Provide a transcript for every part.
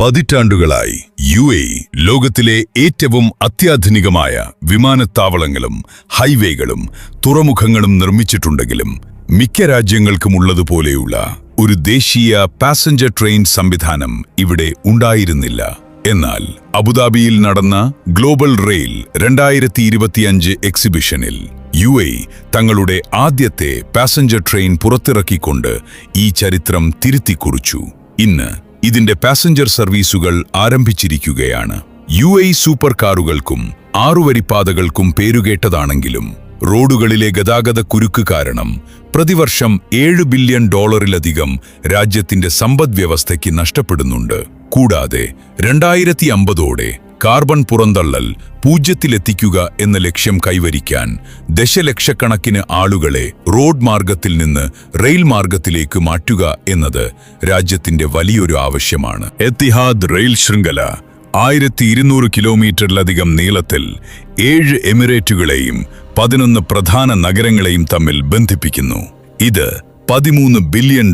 പതിറ്റാണ്ടുകളായി ലോകത്തിലെ ഏറ്റവും അത്യാധുനികമായ വിമാനത്താവളങ്ങളും ഹൈവേകളും തുറമുഖങ്ങളും നിർമ്മിച്ചിട്ടുണ്ടെങ്കിലും മിക്ക രാജ്യങ്ങൾക്കുമുള്ളതുപോലെയുള്ള ഒരു ദേശീയ പാസഞ്ചർ ട്രെയിൻ സംവിധാനം ഇവിടെ ഉണ്ടായിരുന്നില്ല. എന്നാൽ അബുദാബിയിൽ നടന്ന ഗ്ലോബൽ റെയിൽ 2025 എക്സിബിഷനിൽ തങ്ങളുടെ ആദ്യത്തെ പാസഞ്ചർ ട്രെയിൻ പുറത്തിറക്കിക്കൊണ്ട് ഈ ചരിത്രം തിരുത്തിക്കുറിച്ചു. ഇന്ന് ഇതിന്റെ പാസഞ്ചർ സർവീസുകൾ ആരംഭിച്ചിരിക്കുകയാണ്. സൂപ്പർ കാറുകൾക്കും 6 വരിപ്പാതകൾക്കും പേരുകേട്ടതാണെങ്കിലും റോഡുകളിലെ ഗതാഗത കുരുക്ക് കാരണം പ്രതിവർഷം $7 ബില്യൺ രാജ്യത്തിന്റെ സമ്പദ്വ്യവസ്ഥയ്ക്ക് നഷ്ടപ്പെടുന്നുണ്ട്. കൂടാതെ 2050ഓടെ കാർബൺ പുറന്തള്ളൽ 0-ലെത്തിക്കുക എന്ന ലക്ഷ്യം കൈവരിക്കാൻ ദശലക്ഷക്കണക്കിന് ആളുകളെ റോഡ് മാർഗത്തിൽ നിന്ന് റെയിൽ മാർഗത്തിലേക്ക് മാറ്റുക എന്നത് രാജ്യത്തിന്റെ വലിയൊരു ആവശ്യമാണ്. എത്തിഹാദ് റെയിൽ ശൃംഖല 1200 കിലോമീറ്ററിലധികം നീളത്തിൽ 7 എമിറേറ്റുകളെയും 11 പ്രധാന നഗരങ്ങളെയും തമ്മിൽ ബന്ധിപ്പിക്കുന്നു. ഇത് $13 ബില്യൺ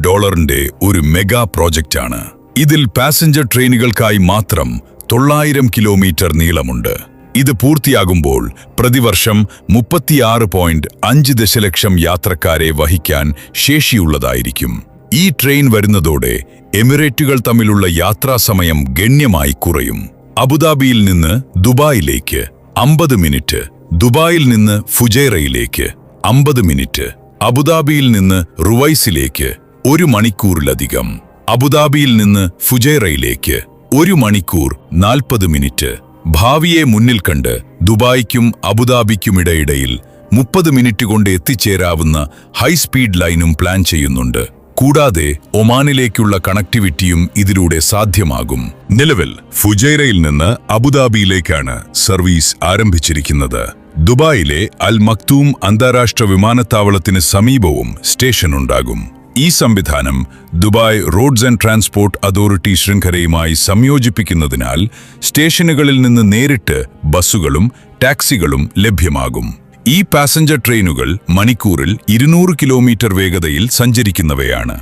ഒരു മെഗാ പ്രോജക്റ്റാണ്. ഇതിൽ പാസഞ്ചർ ട്രെയിനുകൾക്കായി മാത്രം 900 കിലോമീറ്റർ നീളമുണ്ട്. ഇത് പൂർത്തിയാകുമ്പോൾ പ്രതിവർഷം 36.5 ദശലക്ഷം യാത്രക്കാരെ വഹിക്കാൻ ശേഷിയുള്ളതായിരിക്കും. ഈ ട്രെയിൻ വരുന്നതോടെ എമിറേറ്റുകൾ തമ്മിലുള്ള യാത്രാസമയം ഗണ്യമായി കുറയും. അബുദാബിയിൽ നിന്ന് ദുബായിലേക്ക് 50 മിനിറ്റ്, ദുബായിൽ നിന്ന് ഫുജൈറയിലേക്ക് 50 മിനിറ്റ്, അബുദാബിയിൽ നിന്ന് റുവൈസിലേക്ക് 1 മണിക്കൂറിലധികം, അബുദാബിയിൽ നിന്ന് ഫുജൈറയിലേക്ക് 1 മണിക്കൂർ 40 മിനിറ്റ്. ഭാവിയെ മുന്നിൽ കണ്ട് ദുബായ്ക്കും അബുദാബിക്കുമിടയിൽ 30 മിനിറ്റ് കൊണ്ട് എത്തിച്ചേരാവുന്ന ഹൈസ്പീഡ് ലൈനും പ്ലാൻ ചെയ്യുന്നുണ്ട്. കൂടാതെ ഒമാനിലേക്കുള്ള കണക്ടിവിറ്റിയും ഇതിലൂടെ സാധ്യമാകും. നിലവിൽ ഫുജൈറയിൽ നിന്ന് അബുദാബിയിലേക്കാണ് സർവീസ് ആരംഭിച്ചിരിക്കുന്നത്. ദുബായിലെ അൽ മക്തൂം അന്താരാഷ്ട്ര വിമാനത്താവളത്തിന് സമീപവും സ്റ്റേഷനുണ്ടാകും. ഈ സംവിധാനം Dubai roads and transport authority ശൃംഖലയുമായി സംയോജിപ്പിക്കുന്നതിനാൽ സ്റ്റേഷനുകളിൽ നിന്ന് നേരിട്ട് ബസ്സുകളും ടാക്സികളും ലഭ്യമാകും. ഈ പാസഞ്ചർ ട്രെയിനുകൾ മണിക്കൂറിൽ 200 കിലോമീറ്റർ വേഗതയിൽ സഞ്ചരിക്കുന്നവയാണ്.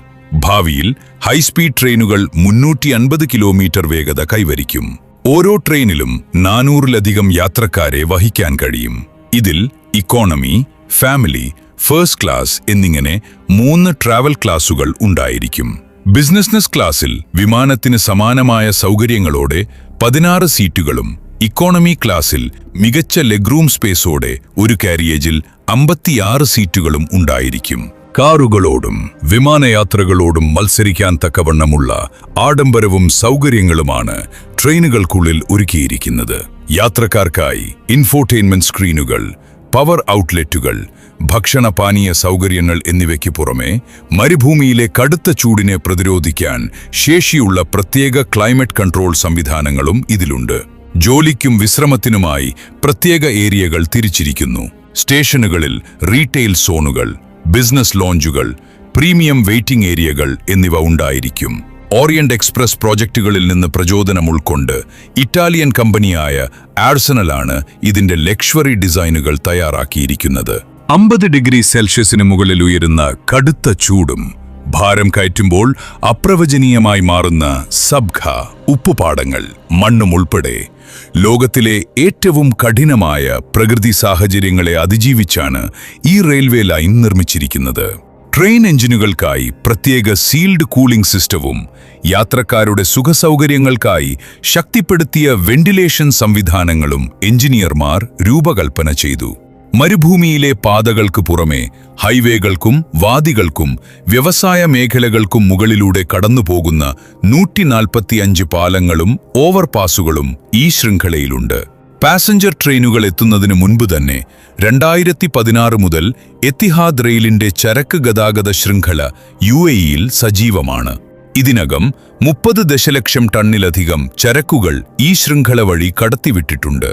ഭാവിയിൽ ഹൈസ്പീഡ് ട്രെയിനുകൾ 350 കിലോമീറ്റർ വേഗത കൈവരിക്കും. ഓരോ ട്രെയിനിലും 400-ലധികം യാത്രക്കാരെ വഹിക്കാൻ കഴിയും. ഇതിൽ ഇക്കോണമി, ഫാമിലി, ഫസ്റ്റ് ക്ലാസ് എന്നിങ്ങനെ 3 ട്രാവൽ ക്ലാസുകൾ ഉണ്ടായിരിക്കും. ബിസിനസ് ക്ലാസിൽ വിമാനത്തിന് സമാനമായ സൗകര്യങ്ങളോടെ 16 സീറ്റുകളും, ഇക്കോണമി ക്ലാസിൽ മികച്ച ലെഗ്രൂം സ്പേസോടെ ഒരു കാരിയേജിൽ 56 സീറ്റുകളും ഉണ്ടായിരിക്കും. കാറുകളോടും വിമാനയാത്രകളോടും മത്സരിക്കാൻ തക്കവണ്ണമുള്ള ആഡംബരവും സൗകര്യങ്ങളുമാണ് ട്രെയിനുകൾക്കുള്ളിൽ ഒരുക്കിയിരിക്കുന്നത്. യാത്രക്കാർക്കായി ഇൻഫോർടൈൻമെന്റ് സ്ക്രീനുകൾ, പവർ ഔട്ട്ലെറ്റുകൾ, ഭക്ഷണപാനീയ സൗകര്യങ്ങൾ എന്നിവയ്ക്ക് പുറമെ മരുഭൂമിയിലെ കടുത്ത ചൂടിനെ പ്രതിരോധിക്കാൻ ശേഷിയുള്ള പ്രത്യേക ക്ലൈമറ്റ് കൺട്രോൾ സംവിധാനങ്ങളും ഇതിലുണ്ട്. ജോലിക്കും വിശ്രമത്തിനുമായി പ്രത്യേക ഏരിയകൾ തിരിച്ചിരിക്കുന്നു. സ്റ്റേഷനുകളിൽ റീറ്റെയിൽ സോണുകൾ, ബിസിനസ് ലോഞ്ചുകൾ, പ്രീമിയം വെയിറ്റിംഗ് ഏരിയകൾ എന്നിവ ഉണ്ടായിരിക്കും. ഓറിയന്റ് എക്സ്പ്രസ് പ്രോജക്റ്റുകളിൽ നിന്ന് പ്രചോദനം ഉൾക്കൊണ്ട് ഇറ്റാലിയൻ കമ്പനിയായ ആഴ്സണലാണ് ഇതിന്റെ ലക്ഷറി ഡിസൈനുകൾ തയ്യാറാക്കിയിരിക്കുന്നത്. 50 ഡിഗ്രി സെൽഷ്യസിന് മുകളിൽ ഉയരുന്ന കടുത്ത ചൂടും ഭാരം കയറ്റുമ്പോൾ അപ്രവചനീയമായി മാറുന്ന സബ്ഖ, ഉപ്പുപാടങ്ങൾ, മണ്ണും ഉൾപ്പെടെ ലോകത്തിലെ ഏറ്റവും കഠിനമായ പ്രകൃതി സാഹചര്യങ്ങളെ അതിജീവിച്ചാണ് ഈ റെയിൽവേ ലൈൻ നിർമ്മിച്ചിരിക്കുന്നത്. ട്രെയിൻ എഞ്ചിനുകൾക്കായി പ്രത്യേക സീൽഡ് കൂളിംഗ് സിസ്റ്റവും യാത്രക്കാരുടെ സുഖസൗകര്യങ്ങൾക്കായി ശക്തിപ്പെടുത്തിയ വെന്റിലേഷൻ സംവിധാനങ്ങളും എഞ്ചിനീയർമാർ രൂപകൽപ്പന ചെയ്തു. മരുഭൂമിയിലെ പാതകൾക്ക് പുറമെ ഹൈവേകൾക്കും വാദികൾക്കും വ്യവസായ മേഖലകൾക്കും മുകളിലൂടെ കടന്നുപോകുന്ന 145 പാലങ്ങളും ഓവർപാസുകളും ഈ ശൃംഖലയിലുണ്ട്. പാസഞ്ചർ ട്രെയിനുകൾ എത്തുന്നതിന് മുൻപ് തന്നെ 2016 മുതൽ എത്തിഹാദ് റെയിലിന്റെ ചരക്ക് ഗതാഗത ശൃംഖല യിൽ സജീവമാണ്. ഇതിനകം 30 ദശലക്ഷം ടണ്ണിലധികം ചരക്കുകൾ ഈ ശൃംഖല വഴി കടത്തിവിട്ടിട്ടുണ്ട്.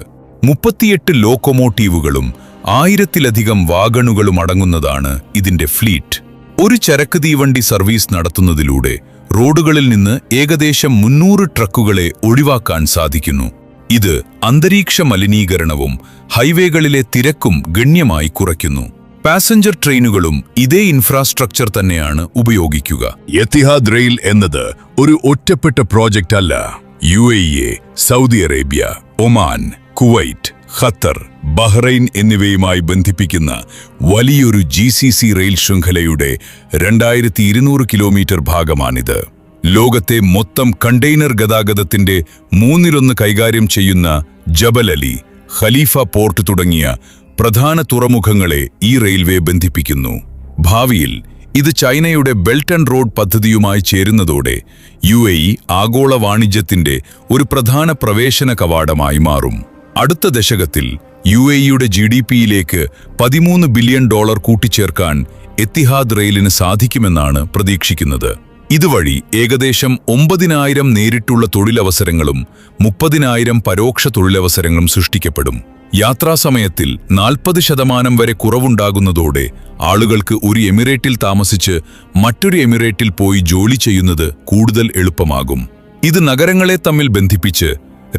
38 ലോക്കോമോട്ടീവുകളും 1000-ലധികം വാഗണുകളും അടങ്ങുന്നതാണ് ഇതിന്റെ ഫ്ലീറ്റ്. ഒരു ചരക്ക് തീവണ്ടി സർവീസ് നടത്തുന്നതിലൂടെ റോഡുകളിൽ നിന്ന് ഏകദേശം 300 ട്രക്കുകളെ ഒഴിവാക്കാൻ സാധിക്കുന്നു. ഇത് അന്തരീക്ഷ മലിനീകരണവും ഹൈവേകളിലെ തിരക്കും ഗണ്യമായി കുറയ്ക്കുന്നു. പാസഞ്ചർ ട്രെയിനുകളും ഇതേ ഇൻഫ്രാസ്ട്രക്ചർ തന്നെയാണ് ഉപയോഗിക്കുക. എത്തിഹാദ് റെയിൽ എന്നത് ഒരു ഒറ്റപ്പെട്ട പ്രോജക്റ്റ് അല്ല. UAE, Saudi Arabia, Oman, Kuwait, Qatar, Bahrain എന്നിവയുമായി ബന്ധിപ്പിക്കുന്ന വലിയൊരു GCC റെയിൽ ശൃംഖലയുടെ 2200 കിലോമീറ്റർ ഭാഗമാണിത്. ലോകത്തെ മൊത്തം കണ്ടെയ്നർ ഗതാഗതത്തിന്റെ 1/3 കൈകാര്യം ചെയ്യുന്ന ജബൽ അലി, ഖലീഫ പോർട്ട് തുടങ്ങിയ പ്രധാന തുറമുഖങ്ങളെ ഈ റെയിൽവേ ബന്ധിപ്പിക്കുന്നു. ഭാവിയിൽ ഇത് ചൈനയുടെ ബെൽറ്റ് ആൻഡ് റോഡ് പദ്ധതിയുമായി ചേരുന്നതോടെ UAE ആഗോള വാണിജ്യത്തിന്റെ ഒരു പ്രധാന പ്രവേശന കവാടമായി മാറും. അടുത്ത ദശകത്തിൽ UAEയുടെ GDPയിലേക്ക് $13 ബില്യൺ കൂട്ടിച്ചേർക്കാൻ എത്തിഹാദ് റെയിലിന് സാധിക്കുമെന്നാണ് പ്രതീക്ഷിക്കുന്നത്. ഇതുവഴി ഏകദേശം 9,000 നേരിട്ടുള്ള തൊഴിലവസരങ്ങളും 30,000 പരോക്ഷ തൊഴിലവസരങ്ങളും സൃഷ്ടിക്കപ്പെടും. യാത്രാസമയത്തിൽ 40% വരെ കുറവുണ്ടാകുന്നതോടെ ആളുകൾക്ക് ഒരു എമിറേറ്റിൽ താമസിച്ച് മറ്റൊരു എമിറേറ്റിൽ പോയി ജോലി ചെയ്യുന്നത് കൂടുതൽ എളുപ്പമാകും. ഇത് നഗരങ്ങളെ തമ്മിൽ ബന്ധിപ്പിച്ച്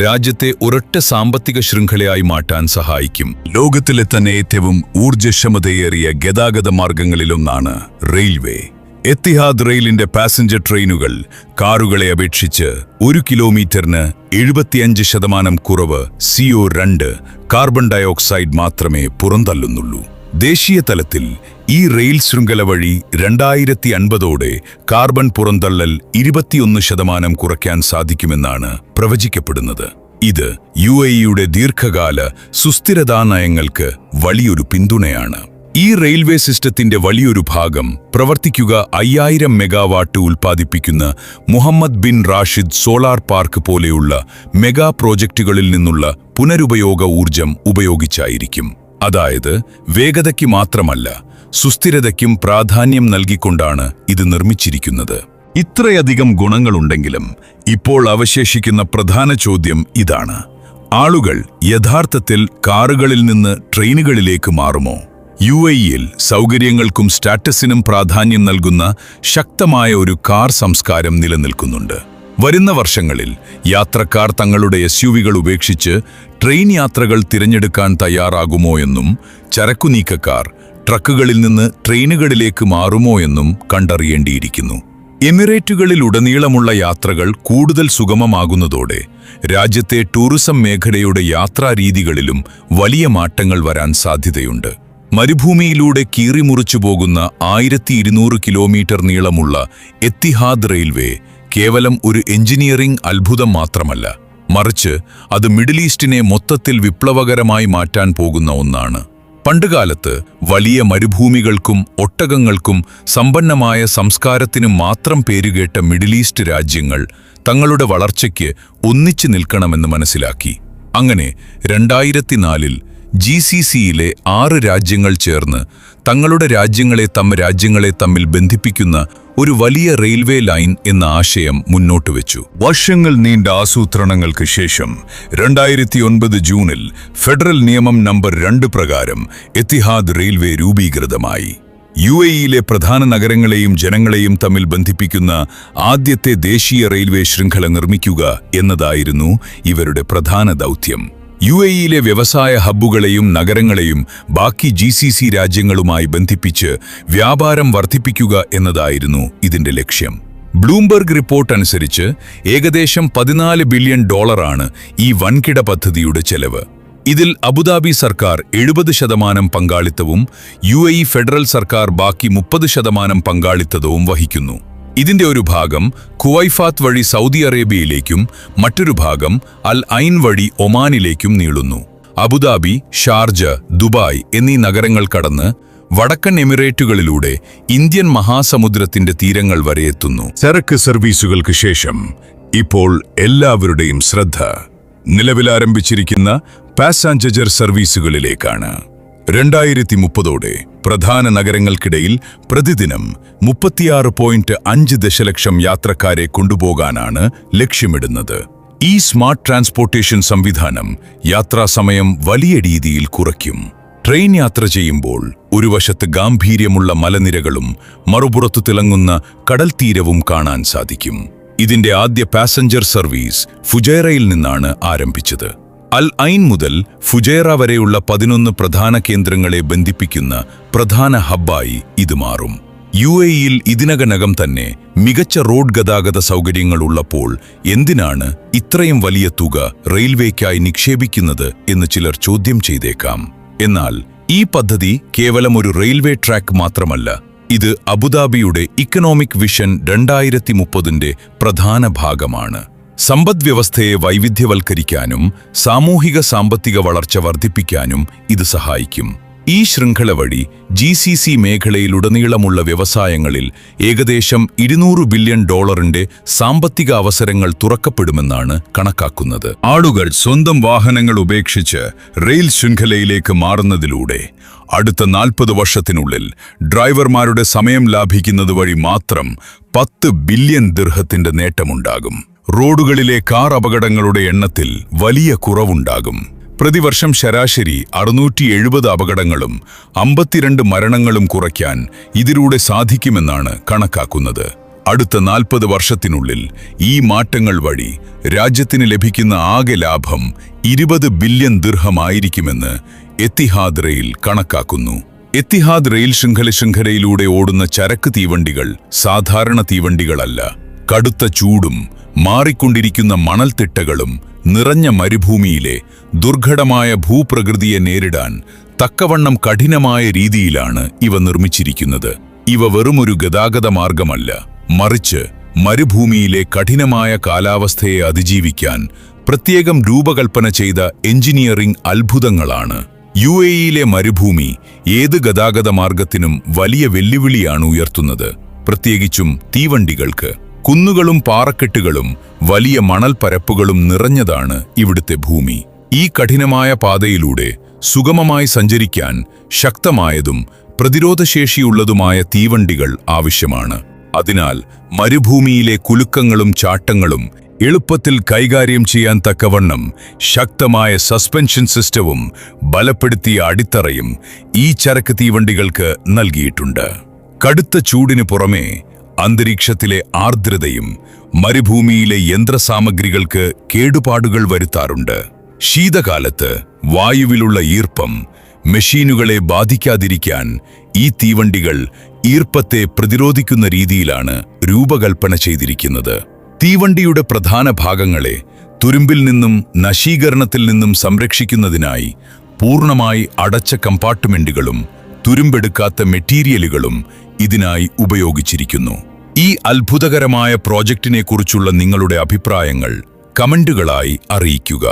രാജ്യത്തെ ഒരൊറ്റ സാമ്പത്തിക ശൃംഖലയായി മാറ്റാൻ സഹായിക്കും. ലോകത്തിലെ തന്നെ ഏറ്റവും ഊർജ്ജക്ഷമതയേറിയ ഗതാഗത മാർഗങ്ങളിലൊന്നാണ് റെയിൽവേ. എത്തിഹാദ് റെയിലിന്റെ പാസഞ്ചർ ട്രെയിനുകൾ കാറുകളെ അപേക്ഷിച്ച് 1 കിലോമീറ്ററിന് 75% കുറവ് CO2 കാർബൺ ഡയോക്സൈഡ് മാത്രമേ പുറന്തള്ളുന്നുള്ളൂ. ദേശീയ തലത്തിൽ ഈ റെയിൽ ശൃംഖല വഴി 2050ഓടെ കാർബൺ പുറന്തള്ളൽ 21% കുറയ്ക്കാൻ സാധിക്കുമെന്നാണ് പ്രവചിക്കപ്പെടുന്നത്. ഇത് UAEയുടെ ദീർഘകാല സുസ്ഥിരതാ നയങ്ങൾക്ക് വലിയൊരു പിന്തുണയാണ്. ഈ റെയിൽവേ സിസ്റ്റത്തിന്റെ വലിയൊരു ഭാഗം പ്രവർത്തിക്കുക 5000 മെഗാവാട്ട് ഉൽപ്പാദിപ്പിക്കുന്ന Mohammed bin Rashid solar park പോലെയുള്ള മെഗാ പ്രോജക്റ്റുകളിൽ നിന്നുള്ള പുനരുപയോഗ ഊർജം ഉപയോഗിച്ചായിരിക്കും. അതായത് വേഗതയ്ക്ക് മാത്രമല്ല, സുസ്ഥിരതയ്ക്കും പ്രാധാന്യം നൽകിക്കൊണ്ടാണ് ഇത് നിർമ്മിച്ചിരിക്കുന്നത്. ഇത്രയധികം ഗുണങ്ങളുണ്ടെങ്കിലും ഇപ്പോൾ അവശേഷിക്കുന്ന പ്രധാന ചോദ്യം ഇതാണ്: ആളുകൾ യഥാർത്ഥത്തിൽ കാറുകളിൽ നിന്ന് ട്രെയിനുകളിലേക്ക് മാറുമോ? UAEയിൽ സൗകര്യങ്ങൾക്കും സ്റ്റാറ്റസിനും പ്രാധാന്യം നൽകുന്ന ശക്തമായ ഒരു കാർ സംസ്കാരം നിലനിൽക്കുന്നുണ്ട്. വരുന്ന വർഷങ്ങളിൽ യാത്രക്കാർ തങ്ങളുടെ SUVകൾ ഉപേക്ഷിച്ച് ട്രെയിൻ യാത്രകൾ തിരഞ്ഞെടുക്കാൻ തയ്യാറാകുമോ എന്നും, ചരക്കുനീക്കക്കാർ ട്രക്കുകളിൽ നിന്ന് ട്രെയിനുകളിലേക്ക് മാറുമോ എന്നും കണ്ടറിയേണ്ടിയിരിക്കുന്നു. എമിറേറ്റുകളിലുടനീളമുള്ള യാത്രകൾ കൂടുതൽ സുഗമമാകുന്നതോടെ രാജ്യത്തെ ടൂറിസം മേഖലയുടെ യാത്രാരീതികളിലും വലിയ മാറ്റങ്ങൾ വരാൻ സാധ്യതയുണ്ട്. മരുഭൂമിയിലൂടെ കീറിമുറിച്ചു പോകുന്ന 1200 കിലോമീറ്റർ നീളമുള്ള എത്തിഹാദ് റെയിൽവേ കേവലം ഒരു എഞ്ചിനീയറിംഗ് അത്ഭുതം മാത്രമല്ല, മറിച്ച് അത് മിഡിൽ ഈസ്റ്റിനെ മൊത്തത്തിൽ വിപ്ലവകരമായി മാറ്റാൻ പോകുന്ന ഒന്നാണ്. പണ്ടുകാലത്ത് വലിയ മരുഭൂമികൾക്കും ഒട്ടകങ്ങൾക്കും സമ്പന്നമായ സംസ്കാരത്തിനും മാത്രം പേരുകേട്ട മിഡിൽ ഈസ്റ്റ് രാജ്യങ്ങൾ തങ്ങളുടെ വളർച്ചയ്ക്ക് ഒന്നിച്ചു നിൽക്കണമെന്ന് മനസ്സിലാക്കി. അങ്ങനെ 2004-ൽ GCCയിലെ 6 രാജ്യങ്ങൾ ചേർന്ന് തങ്ങളുടെ രാജ്യങ്ങളെ തമ്മിൽ ബന്ധിപ്പിക്കുന്ന ഒരു വലിയ റെയിൽവേ ലൈൻ എന്ന ആശയം മുന്നോട്ടുവെച്ചു. വർഷങ്ങൾ നീണ്ട ആസൂത്രണങ്ങൾക്ക് ശേഷം 2009 ജൂണിൽ ഫെഡറൽ നിയമം നമ്പർ 2 പ്രകാരം എത്തിഹാദ് റെയിൽവേ രൂപീകൃതമായി. UAEയിലെ പ്രധാന നഗരങ്ങളെയും ജനങ്ങളെയും തമ്മിൽ ബന്ധിപ്പിക്കുന്ന ആദ്യത്തെ ദേശീയ റെയിൽവേ ശൃംഖല നിർമ്മിക്കുക എന്നതായിരുന്നു ഇവരുടെ പ്രധാന ദൗത്യം. UAEയിലെ വ്യവസായ ഹബ്ബുകളെയും നഗരങ്ങളെയും ബാക്കി GCC രാജ്യങ്ങളുമായി ബന്ധിപ്പിച്ച് വ്യാപാരം വർദ്ധിപ്പിക്കുക എന്നതായിരുന്നു ഇതിന്റെ ലക്ഷ്യം. ബ്ലൂംബർഗ് റിപ്പോർട്ട് അനുസരിച്ച് ഏകദേശം $14 ബില്യൺ ഈ വൻകിട പദ്ധതിയുടെ ചെലവ്. ഇതിൽ അബുദാബി സർക്കാർ 70% പങ്കാളിത്തവും UAE ഫെഡറൽ സർക്കാർ ബാക്കി 30% പങ്കാളിത്തവും വഹിക്കുന്നു. ഇതിന്റെ ഒരു ഭാഗം കുവൈഫാത്ത് വഴി സൗദി അറേബ്യയിലേക്കും മറ്റൊരു ഭാഗം അൽ ഐൻ വഴി ഒമാനിലേക്കും നീളുന്നു. അബുദാബി, ഷാർജ, ദുബായ് എന്നീ നഗരങ്ങൾ കടന്ന് വടക്കൻ എമിറേറ്റുകളിലൂടെ ഇന്ത്യൻ മഹാസമുദ്രത്തിന്റെ തീരങ്ങൾ വരെ എത്തുന്നു. ചരക്ക് സർവീസുകൾക്ക് ശേഷം ഇപ്പോൾ എല്ലാവരുടെയും ശ്രദ്ധ നിലവിലാരംഭിച്ചിരിക്കുന്ന പാസഞ്ചർ സർവീസുകളിലേക്കാണ്. 2030ഓടെ പ്രധാന നഗരങ്ങൾക്കിടയിൽ പ്രതിദിനം 36.5 ദശലക്ഷം യാത്രക്കാരെ കൊണ്ടുപോകാനാണ് ലക്ഷ്യമിടുന്നത്. ഈ സ്മാർട്ട് ട്രാൻസ്പോർട്ടേഷൻ സംവിധാനം യാത്രാസമയം വലിയ രീതിയിൽ കുറയ്ക്കും. ട്രെയിൻ യാത്ര ചെയ്യുമ്പോൾ ഒരു വശത്ത് ഗാംഭീര്യമുള്ള മലനിരകളും മറുപുറത്തു തിളങ്ങുന്ന കടൽത്തീരവും കാണാൻ സാധിക്കും. ഇതിന്റെ ആദ്യ പാസഞ്ചർ സർവീസ് ഫുജൈറയിൽ നിന്നാണ് ആരംഭിച്ചത്. അൽ ഐൻ മുതൽ ഫുജൈറ വരെയുള്ള 11 പ്രധാന കേന്ദ്രങ്ങളെ ബന്ധിപ്പിക്കുന്ന പ്രധാന ഹബ്ബായി ഇത് മാറും. UAEയിൽ ഇതിനകം തന്നെ മികച്ച റോഡ് ഗതാഗത സൗകര്യങ്ങൾ ഉള്ളപ്പോൾ എന്തിനാണ് ഇത്രയും വലിയ തുക റെയിൽവേക്കായി നിക്ഷേപിക്കുന്നത് എന്ന് ചിലർ ചോദ്യം ചെയ്തേക്കാം. എന്നാൽ ഈ പദ്ധതി കേവലം ഒരു റെയിൽവേ ട്രാക്ക് മാത്രമല്ല. ഇത് അബുദാബിയുടെ ഇക്കണോമിക് വിഷൻ 2030ന്റെ പ്രധാന ഭാഗമാണ്. സമ്പദ്വ്യവസ്ഥയെ വൈവിധ്യവൽക്കരിക്കാനും സാമൂഹിക സാമ്പത്തിക വളർച്ച വർദ്ധിപ്പിക്കാനും ഇത് സഹായിക്കും. ഈ ശൃംഖല വഴി GCC മേഖലയിലുടനീളമുള്ള വ്യവസായങ്ങളിൽ ഏകദേശം $200 ബില്യൺ സാമ്പത്തിക അവസരങ്ങൾ തുറക്കപ്പെടുമെന്നാണ് കണക്കാക്കുന്നത്. ആളുകൾ സ്വന്തം വാഹനങ്ങൾ ഉപേക്ഷിച്ച് റെയിൽ ശൃംഖലയിലേക്ക് മാറുന്നതിലൂടെ അടുത്ത 40 വർഷത്തിനുള്ളിൽ ഡ്രൈവർമാരുടെ സമയം ലാഭിക്കുന്നത് വഴി മാത്രം 10 ബില്യൺ ദിർഹത്തിന്റെ നേട്ടമുണ്ടാകും. റോഡുകളിലെ കാർ അപകടങ്ങളുടെ എണ്ണത്തിൽ വലിയ കുറവുണ്ടാകും. പ്രതിവർഷം ശരാശരി 670 അപകടങ്ങളും 52 മരണങ്ങളും കുറയ്ക്കാൻ ഇതിലൂടെ സാധിക്കുമെന്നാണ് കണക്കാക്കുന്നത്. അടുത്ത 40 വർഷത്തിനുള്ളിൽ ഈ മാറ്റങ്ങൾ വഴി രാജ്യത്തിന് ലഭിക്കുന്ന ആകെ ലാഭം 20 ബില്യൺ ദിർഹമായിരിക്കുമെന്ന് എത്തിഹാദ് റെയിൽ കണക്കാക്കുന്നു. എത്തിഹാദ് റെയിൽ ശൃംഖലയിലൂടെ ഓടുന്ന ചരക്ക് തീവണ്ടികൾ സാധാരണ തീവണ്ടികളല്ല. കടുത്ത ചൂടും മാറിക്കൊണ്ടിരിക്കുന്ന മണൽത്തിട്ടകളും നിറഞ്ഞ മരുഭൂമിയിലെ ദുർഘടമായ ഭൂപ്രകൃതിയെ നേരിടാൻ തക്കവണ്ണം കഠിനമായ രീതിയിലാണ് ഇവ നിർമ്മിച്ചിരിക്കുന്നത്. ഇവ വെറുമൊരു ഗതാഗത മാർഗമല്ല, മറിച്ച് മരുഭൂമിയിലെ കഠിനമായ കാലാവസ്ഥയെ അതിജീവിക്കാൻ പ്രത്യേകം രൂപകൽപ്പന ചെയ്ത എഞ്ചിനീയറിംഗ് അത്ഭുതങ്ങളാണ്. UAEയിലെ മരുഭൂമി ഏത് ഗതാഗത മാർഗത്തിനും വലിയ വെല്ലുവിളിയാണ് ഉയർത്തുന്നത്, പ്രത്യേകിച്ചും തീവണ്ടികൾക്ക്. കുന്നുകളും പാറക്കെട്ടുകളും വലിയ മണൽപ്പരപ്പുകളും നിറഞ്ഞതാണ് ഇവിടുത്തെ ഭൂമി. ഈ കഠിനമായ പാതയിലൂടെ സുഗമമായി സഞ്ചരിക്കാൻ ശക്തമായതും പ്രതിരോധശേഷിയുള്ളതുമായ തീവണ്ടികൾ ആവശ്യമാണ്. അതിനാൽ മരുഭൂമിയിലെ കുലുക്കങ്ങളും ചാട്ടങ്ങളും എളുപ്പത്തിൽ കൈകാര്യം ചെയ്യാൻ തക്കവണ്ണം ശക്തമായ സസ്പെൻഷൻ സിസ്റ്റവും ബലപ്പെടുത്തിയ അടിത്തറയും ഈ ചരക്ക് തീവണ്ടികൾക്ക് നൽകിയിട്ടുണ്ട്. കടുത്ത ചൂടിനു പുറമേ അന്തരീക്ഷത്തിലെ ആർദ്രതയും മരുഭൂമിയിലെ യന്ത്രസാമഗ്രികൾക്ക് കേടുപാടുകൾ വരുത്താറുണ്ട്. ശീതകാലത്ത് വായുവിലുള്ള ഈർപ്പം മെഷീനുകളെ ബാധിക്കാതിരിക്കാൻ ഈ തീവണ്ടികൾ ഈർപ്പത്തെ പ്രതിരോധിക്കുന്ന രീതിയിലാണ് രൂപകൽപ്പന ചെയ്തിരിക്കുന്നത്. തീവണ്ടിയുടെ പ്രധാന ഭാഗങ്ങളെ തുരുമ്പിൽ നിന്നും നശീകരണത്തിൽ നിന്നും സംരക്ഷിക്കുന്നതിനായി പൂർണ്ണമായി അടച്ച കമ്പാർട്ട്മെന്റുകളും തുരുമ്പെടുക്കാത്ത മെറ്റീരിയലുകളും ഇതിനായി ഉപയോഗിച്ചിരിക്കുന്നു. ഈ അത്ഭുതകരമായ പ്രോജക്റ്റിനെക്കുറിച്ചുള്ള നിങ്ങളുടെ അഭിപ്രായങ്ങൾ കമന്റുകളായി അറിയിക്കുക.